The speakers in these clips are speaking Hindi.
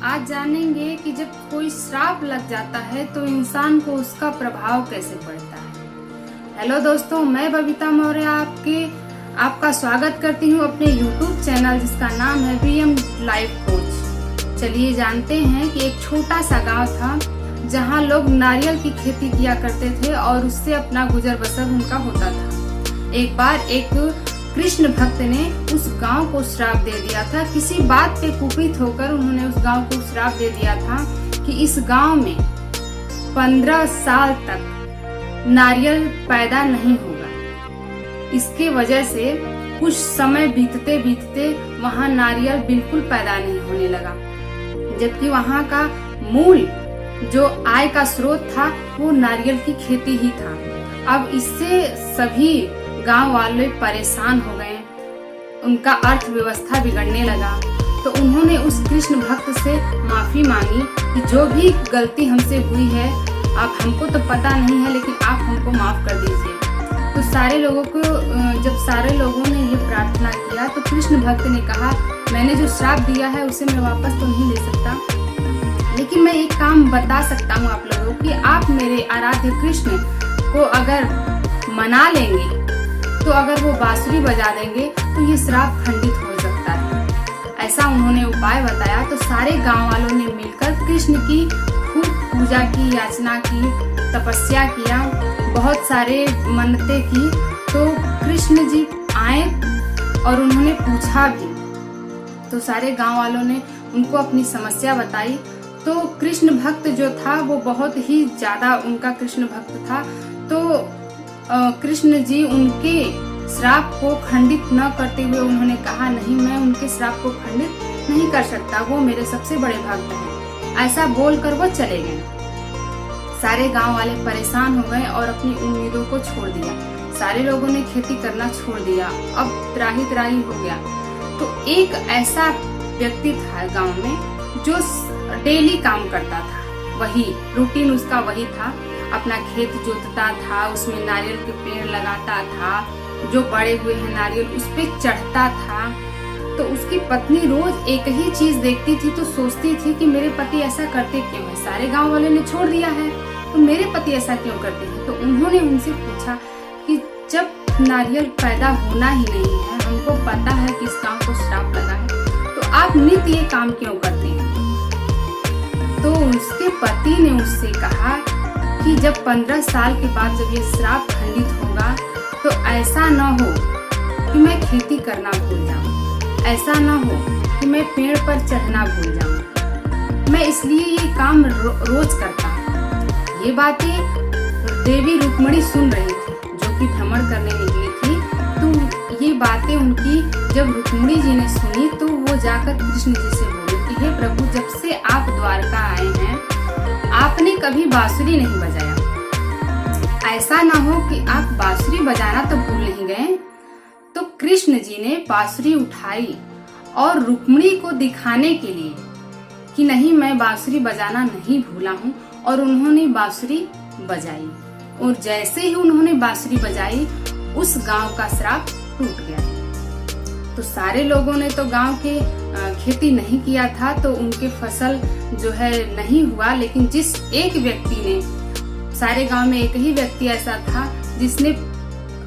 आज जानेंगे कि जब कोई श्राप लग जाता है तो इंसान को उसका प्रभाव कैसे पड़ता है। हेलो दोस्तों, मैं बबीता मौर्य आपका स्वागत करती हूँ अपने YouTube चैनल जिसका नाम है BM लाइफ कोच। चलिए जानते हैं कि एक छोटा सा गांव था जहां लोग नारियल की खेती किया करते थे और उससे अपना गुजर बसर उनका होता था। एक बार एक कृष्ण भक्त ने उस गांव को श्राप दे दिया था। किसी बात पे कुपित होकर उन्होंने उस गांव को श्राप दे दिया था कि इस गांव में 15 साल तक नारियल पैदा नहीं होगा। इसके वजह से कुछ समय बीतते बीतते वहां नारियल बिल्कुल पैदा नहीं होने लगा, जबकि वहां का मूल जो आय का स्रोत था वो नारियल की खेती ही था। अब इससे सभी गांव वाले परेशान हो गए, उनका अर्थव्यवस्था बिगड़ने लगा। तो उन्होंने उस कृष्ण भक्त से माफी मांगी कि जो भी गलती हमसे हुई है, अब हमको तो पता नहीं है लेकिन आप हमको माफ कर दीजिए। तो जब सारे लोगों ने ये प्रार्थना किया तो कृष्ण भक्त ने कहा, मैंने जो श्राप दिया है उसे मैं वापस तो नहीं ले सकता, लेकिन मैं एक काम बता सकता हूँ आप लोगों कि आप मेरे आराध्य कृष्ण को अगर मना लेंगे तो अगर वो बांसुरी बजा देंगे तो ये श्राप खंडित हो सकता है। ऐसा उन्होंने उपाय बताया। तो सारे गांव वालों ने मिलकर कृष्ण की खूब पूजा की, याचना की, तपस्या किया, बहुत सारे मन्नतें की। तो कृष्ण जी आए और उन्होंने पूछा भी। तो सारे गांव वालों ने उनको अपनी समस्या बताई। तो कृष्ण भक्त जो था वो बहुत ही ज्यादा उनका कृष्ण भक्त था। तो कृष्ण जी उनके श्राप को खंडित न करते हुए उन्होंने कहा, नहीं, मैं उनके श्राप को खंडित नहीं कर सकता, वो मेरे सबसे बड़े भक्त हैं। ऐसा बोलकर वो चले गए। सारे गांव वाले परेशान हो गए और अपनी उम्मीदों को छोड़ दिया। सारे लोगों ने खेती करना छोड़ दिया, अब त्राही त्राही हो गया। तो एक ऐसा व्यक्ति था गांव में जो डेली काम करता था, वही रूटीन उसका वही था। अपना खेत जोतता था, उसमें नारियल के पेड़ लगाता था, जो बड़े हुए हैं नारियल उस पे चढ़ता था। तो उसकी पत्नी रोज एक ही चीज देखती थी तो सोचती थी कि मेरे पति ऐसा करते क्यों है, सारे गांव वाले ने छोड़ दिया है तो मेरे पति ऐसा क्यों करते हैं। तो उन्होंने उनसे पूछा कि जब नारियल पैदा होना ही नहीं है, हमको पता है कि इस गांव को श्राप लगा है, तो आप नित्य ये काम क्यों करते हैं। तो उसके पति ने उससे कहा कि जब 15 साल के बाद जब ये श्राप खंडित होगा तो ऐसा न हो कि मैं खेती करना भूल जाऊं, ऐसा न हो कि मैं पेड़ पर चढ़ना भूल जाऊं। मैं इसलिए ये काम रोज करता हूँ। ये बातें देवी रुक्मिणी सुन रही थी जो कि भ्रमण करने निकली थी। तो ये बातें उनकी जब रुक्मिणी जी ने सुनी तो वो जाकर कृष्ण जी से बोली कि हे प्रभु, जब से आप द्वारका आए हैं आपने कभी बांसुरी नहीं बजाया। ऐसा ना हो कि आप बांसुरी बजाना तो भूल नहीं गए। तो कृष्ण जी ने बांसुरी उठाई और रुक्मिणी को दिखाने के लिए कि नहीं, मैं बांसुरी बजाना नहीं भूला हूँ, और उन्होंने बांसुरी बजाई। और जैसे ही उन्होंने बांसुरी बजाई उस गांव का श्राप टूट गया। तो सारे लोगों ने तो गांव के खेती नहीं किया था तो उनके फसल जो है नहीं हुआ, लेकिन जिस एक व्यक्ति ने, सारे गांव में एक ही व्यक्ति ऐसा था जिसने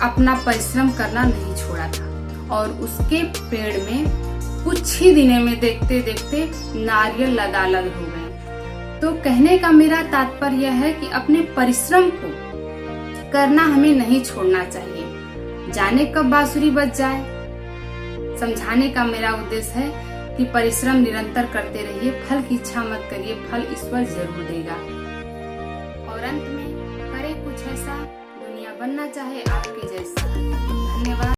अपना परिश्रम करना नहीं छोड़ा था और उसके पेड़ में कुछ ही दिनों में देखते देखते नारियल लदालद हो गए। तो कहने का मेरा तात्पर्य है कि अपने परिश्रम को करना हमें नहीं छोड़ना चाहिए। जाने कब बांसुरी बज जाए, समझाने का मेरा उद्देश्य है कि परिश्रम निरंतर करते रहिए, फल की इच्छा मत करिए, फल ईश्वर जरूर देगा। और अंत में करे कुछ ऐसा दुनिया बनना चाहे आपके जैसा।